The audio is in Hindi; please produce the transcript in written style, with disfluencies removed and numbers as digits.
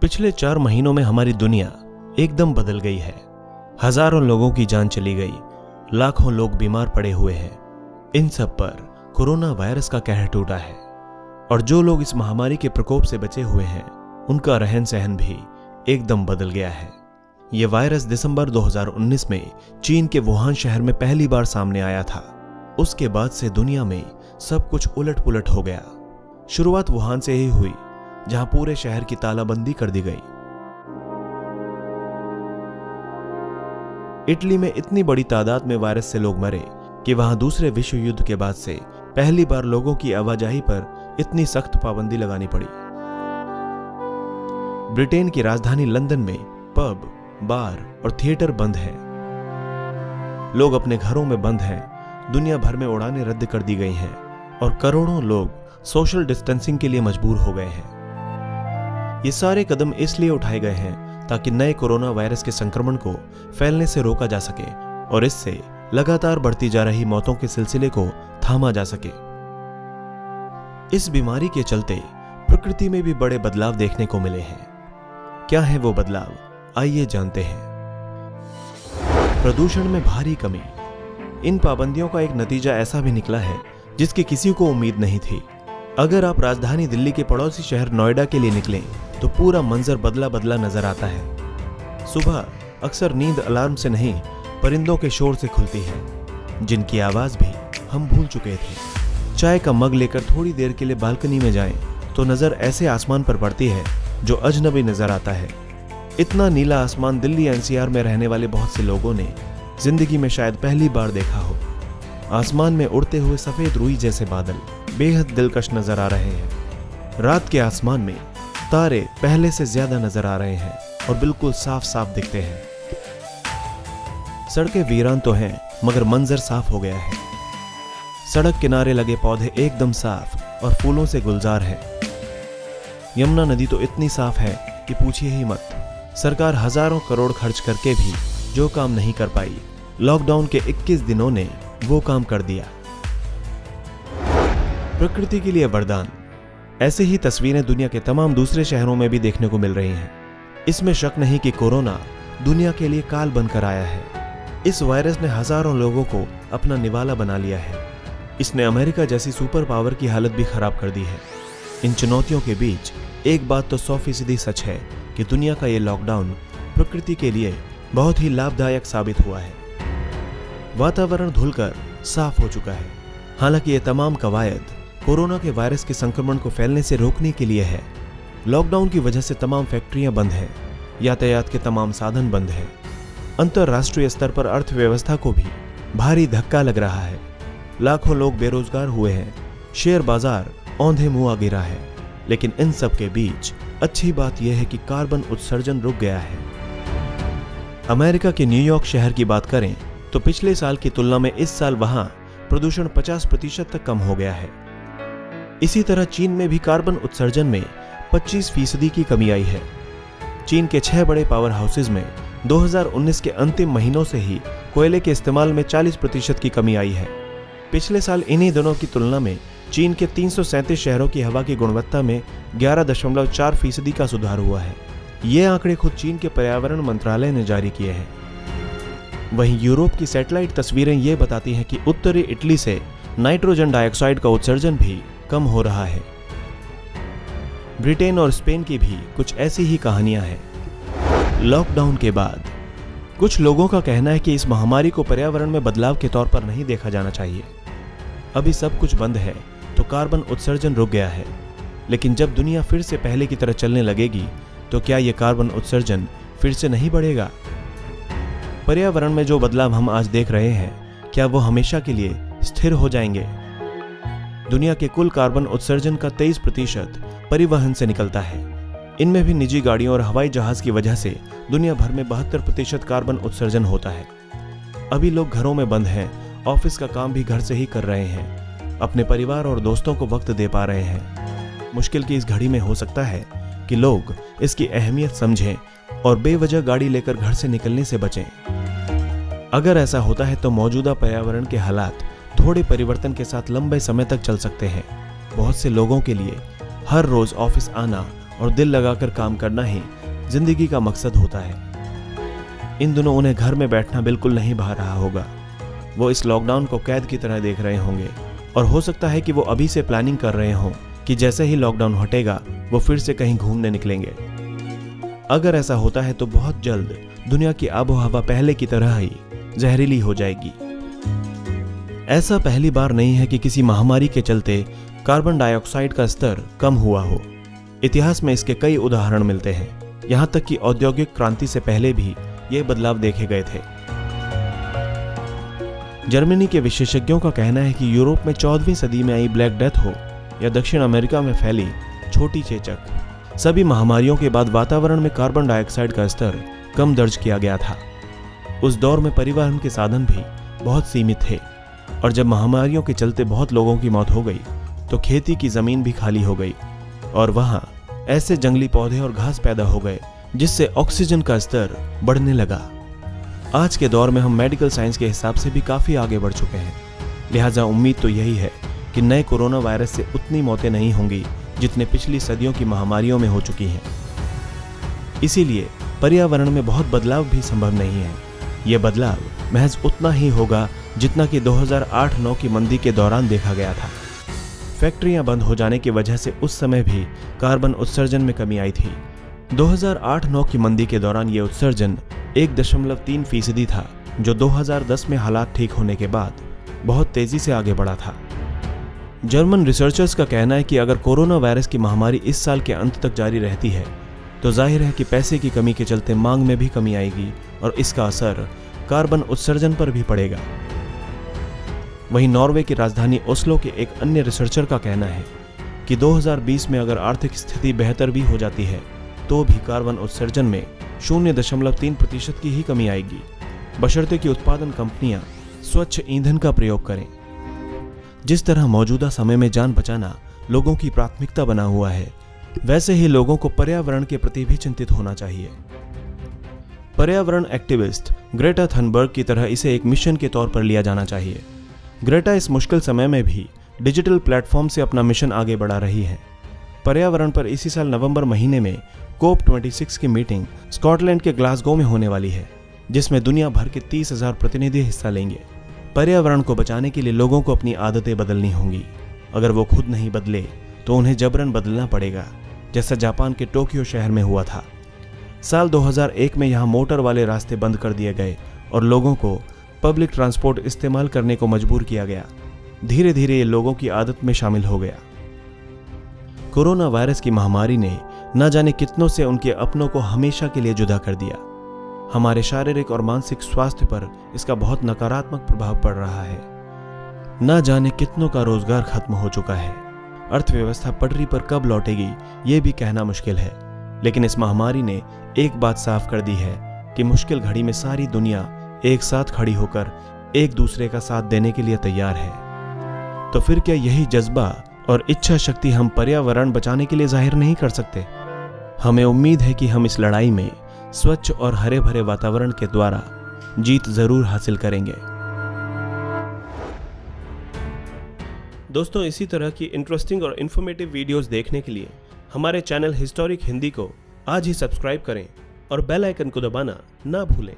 पिछले 4 महीनों में हमारी दुनिया एकदम बदल गई है। हजारों लोगों की जान चली गई, लाखों लोग बीमार पड़े हुए हैं। इन सब पर कोरोना वायरस का कहर टूटा है और जो लोग इस महामारी के प्रकोप से बचे हुए हैं उनका रहन सहन भी एकदम बदल गया है। ये वायरस दिसंबर 2019 में चीन के वुहान शहर में पहली बार सामने आया था। उसके बाद से दुनिया में सब कुछ उलट पुलट हो गया। शुरुआत वुहान से ही हुई, जहां पूरे शहर की तालाबंदी कर दी गई। इटली में इतनी बड़ी तादाद में वायरस से लोग मरे कि वहां दूसरे विश्व युद्ध के बाद से पहली बार लोगों की आवाजाही पर इतनी सख्त पाबंदी लगानी पड़ी। ब्रिटेन की राजधानी लंदन में पब, बार और थिएटर बंद हैं। लोग अपने घरों में बंद हैं। दुनिया भर में उड़ानें रद्द कर दी गई हैं और करोड़ों लोग सोशल डिस्टेंसिंग के लिए मजबूर हो गए हैं। ये सारे कदम इसलिए उठाए गए हैं ताकि नए कोरोना वायरस के संक्रमण को फैलने से रोका जा सके और इससे लगातार बढ़ती जा रही मौतों के सिलसिले को थामा जा सके। इस बीमारी के चलते प्रकृति में भी बड़े बदलाव देखने को मिले हैं। क्या है वो बदलाव, आइए जानते हैं। प्रदूषण में भारी कमी। इन पाबंदियों का एक नतीजा ऐसा भी निकला है जिसकी किसी को उम्मीद नहीं थी। अगर आप राजधानी दिल्ली के पड़ोसी शहर नोएडा के लिए निकलें तो पूरा मंजर बदला बदला नजर आता है। सुबह अक्सर नींद अलार्म से नहीं, परिंदों के शोर से खुलती है, जिनकी आवाज भी हम भूल चुके थे। चाय का मग लेकर थोड़ी देर के लिए बालकनी में जाएं तो नजर ऐसे आसमान पर पड़ती है जो अजनबी नजर आता है। इतना नीला आसमान दिल्ली एनसीआर में रहने वाले बहुत से लोगों ने जिंदगी में शायद पहली बार देखा हो। आसमान में उड़ते हुए सफेद रुई जैसे बादल बेहद दिलकश नजर आ रहे हैं। रात के आसमान में तारे पहले से ज्यादा नजर आ रहे हैं और बिल्कुल साफ साफ दिखते हैं। सड़कें वीरान तो हैं मगर मंजर साफ हो गया है। सड़क किनारे लगे पौधे एकदम साफ और फूलों से गुलजार हैं। यमुना नदी तो इतनी साफ है कि पूछिए ही मत। सरकार हजारों करोड़ खर्च करके भी जो काम नहीं कर पाई, लॉकडाउन के 21 दिनों ने वो काम कर दिया। प्रकृति के लिए वरदान। ऐसे ही तस्वीरें दुनिया के तमाम दूसरे शहरों में भी देखने को मिल रही हैं। इसमें शक नहीं कि कोरोना दुनिया के लिए काल बनकर आया है। इस वायरस ने हजारों लोगों को अपना निवाला बना लिया है। इसने अमेरिका जैसी सुपर पावर की हालत भी खराब कर दी है। इन चुनौतियों के बीच एक बात तो 100% सच है कि दुनिया का ये लॉकडाउन प्रकृति के लिए बहुत ही लाभदायक साबित हुआ है। वातावरण धुलकर साफ हो चुका है। हालांकि ये तमाम कवायद कोरोना के वायरस के संक्रमण को फैलने से रोकने के लिए है। लॉकडाउन की वजह से तमाम फैक्ट्रियां बंद हैं, यातायात के तमाम साधन बंद हैं। अंतर्राष्ट्रीय स्तर पर अर्थव्यवस्था को भी भारी धक्का लग रहा है। लाखों लोग बेरोजगार हुए हैं। शेयर बाजार औंधे मुंह आ गिरा है। लेकिन इन सब के बीच अच्छी बात यह है कि कार्बन उत्सर्जन रुक गया है। अमेरिका के न्यूयॉर्क शहर की बात करें तो पिछले साल की तुलना में इस साल वहां प्रदूषण 50% तक कम हो गया है। इसी तरह चीन में भी कार्बन उत्सर्जन में 25% की कमी आई है। चीन के 6 बड़े पावर हाउसेज में 2019 के अंतिम महीनों से ही कोयले के इस्तेमाल में 40% की कमी आई है। पिछले साल इन्हीं दिनों की तुलना में चीन के 337 शहरों की हवा की गुणवत्ता में 11.4% का सुधार हुआ है। ये आंकड़े खुद चीन के पर्यावरण मंत्रालय ने जारी किए हैं। वहीं यूरोप की सैटेलाइट तस्वीरें ये बताती हैं कि उत्तरी इटली से नाइट्रोजन डाइऑक्साइड का उत्सर्जन भी कम हो रहा है। ब्रिटेन और स्पेन की भी कुछ ऐसी ही कहानियां हैं। लॉकडाउन के बाद कुछ लोगों का कहना है कि इस महामारी को पर्यावरण में बदलाव के तौर पर नहीं देखा जाना चाहिए। अभी सब कुछ बंद है तो कार्बन उत्सर्जन रुक गया है, लेकिन जब दुनिया फिर से पहले की तरह चलने लगेगी तो क्या यह कार्बन उत्सर्जन फिर से नहीं बढ़ेगा? पर्यावरण में जो बदलाव हम आज देख रहे हैं, क्या वो हमेशा के लिए स्थिर हो जाएंगे? दुनिया के कुल कार्बन उत्सर्जन का 23% परिवहन से निकलता है। इनमें भी निजी गाड़ियों और हवाई जहाज की वजह से दुनिया भर में 72% कार्बन उत्सर्जन होता है। अभी लोग घरों में बंद हैं, ऑफिस का काम भी घर से ही कर रहे हैं, अपने परिवार और दोस्तों को वक्त दे पा रहे हैं। मुश्किल की इस घड़ी में हो सकता है कि लोग इसकी अहमियत समझें और बेवजह गाड़ी लेकर घर से निकलने से बचें। अगर ऐसा होता है तो मौजूदा पर्यावरण के हालात थोड़े परिवर्तन के साथ लंबे समय तक चल सकते हैं। बहुत से लोगों के लिए हर रोज ऑफिस आना और दिल लगाकर काम करना ही जिंदगी का मकसद होता है। इन दिनों उन्हें घर में बैठना बिल्कुल नहीं भा रहा होगा। वो इस लॉकडाउन को कैद की तरह देख रहे होंगे और हो सकता है कि वो अभी से प्लानिंग कर रहे हों कि जैसे ही लॉकडाउन हटेगा वो फिर से कहीं घूमने निकलेंगे। अगर ऐसा होता है तो बहुत जल्द दुनिया की आबो हवा पहले की तरह ही जहरीली हो जाएगी। ऐसा पहली बार नहीं है कि किसी महामारी के चलते कार्बन डाइऑक्साइड का स्तर कम हुआ हो। इतिहास में इसके कई उदाहरण मिलते हैं। यहां तक कि औद्योगिक क्रांति से पहले भी ये बदलाव देखे गए थे। जर्मनी के विशेषज्ञों का कहना है कि यूरोप में 14वीं सदी में आई ब्लैक डेथ हो या दक्षिण अमेरिका में फैली छोटी चेचक, सभी महामारियों के बाद वातावरण में कार्बन डाइऑक्साइड का स्तर कम दर्ज किया गया था। उस दौर में परिवहन के साधन भी बहुत सीमित थे और जब महामारियों के चलते बहुत लोगों की मौत हो गई तो खेती की जमीन भी खाली हो गई और वहां ऐसे जंगली पौधे और घास पैदा हो गए जिससे ऑक्सीजन का स्तर बढ़ने लगा। आज के दौर में हम मेडिकल साइंस के हिसाब से भी काफी आगे बढ़ चुके हैं, लिहाजा उम्मीद तो यही है कि नए कोरोना वायरस से उतनी मौतें नहीं होंगी जितने पिछली सदियों की महामारियों में हो चुकी हैं। इसीलिए पर्यावरण में बहुत बदलाव भी संभव नहीं है। यह बदलाव महज उतना ही होगा जितना कि 2008-9 की मंदी के दौरान देखा गया था। फैक्ट्रियां बंद हो जाने की वजह से उस समय भी कार्बन उत्सर्जन में कमी आई थी। 2008-9 की मंदी के दौरान यह उत्सर्जन 1.3% था, जो 2010 में हालात ठीक होने के बाद बहुत तेजी से आगे बढ़ा था। जर्मन रिसर्चर्स का कहना है कि अगर कोरोना वायरस की महामारी इस साल के अंत तक जारी रहती है तो जाहिर है कि पैसे की कमी के चलते मांग में भी कमी आएगी और इसका असर कार्बन उत्सर्जन पर भी पड़ेगा। वहीं नॉर्वे की राजधानी ओस्लो के एक अन्य रिसर्चर का कहना है कि 2020 में अगर आर्थिक स्थिति बेहतर भी हो जाती है तो भी कार्बन उत्सर्जन में 0.3% की ही कमी आएगी, बशर्ते कि उत्पादन कंपनियां स्वच्छ ईंधन का प्रयोग करें। जिस तरह मौजूदा समय में जान बचाना लोगों की प्राथमिकता बना हुआ है, वैसे ही लोगों को पर्यावरण के प्रति भी चिंतित होना चाहिए। पर्यावरण एक्टिविस्ट ग्रेटा थनबर्ग की तरह इसे एक मिशन के तौर पर लिया जाना चाहिए। ग्रेटा इस मुश्किल समय में भी डिजिटल प्लेटफॉर्म से अपना मिशन आगे बढ़ा रही है। पर्यावरण पर इसी साल नवंबर महीने में COP26 की मीटिंग स्कॉटलैंड के ग्लासगो में होने वाली है, जिसमें दुनिया भर के 30,000 प्रतिनिधि हिस्सा लेंगे। पर्यावरण को बचाने के लिए लोगों को अपनी आदतें बदलनी होंगी। अगर वो खुद नहीं बदले तो उन्हें जबरन बदलना पड़ेगा, जैसा जापान के टोक्यो शहर में हुआ था। साल 2001 में यहाँ मोटर वाले रास्ते बंद कर दिए गए और लोगों को पब्लिक ट्रांसपोर्ट इस्तेमाल करने को मजबूर किया गया। धीरे धीरे ये लोगों की आदत में शामिल हो गया। कोरोना वायरस की महामारी ने न जाने कितनों से उनके अपनों को हमेशा के लिए जुदा कर दिया। हमारे शारीरिक और मानसिक स्वास्थ्य पर इसका बहुत नकारात्मक प्रभाव पड़ रहा है। न जाने कितनों का रोजगार खत्म हो चुका है। अर्थव्यवस्था पटरी पर कब लौटेगी ये भी कहना मुश्किल है। लेकिन इस महामारी ने एक बात साफ कर दी है कि मुश्किल घड़ी में सारी दुनिया एक साथ खड़ी होकर एक दूसरे का साथ देने के लिए तैयार है। तो फिर क्या यही जज्बा और इच्छा शक्ति हम पर्यावरण बचाने के लिए जाहिर नहीं कर सकते? हमें उम्मीद है कि हम इस लड़ाई में स्वच्छ और हरे भरे वातावरण के द्वारा जीत जरूर हासिल करेंगे। दोस्तों, इसी तरह की इंटरेस्टिंग और इन्फॉर्मेटिव वीडियोस देखने के लिए हमारे चैनल हिस्टोरिक हिंदी को आज ही सब्सक्राइब करें और बेल आइकन को दबाना ना भूलें।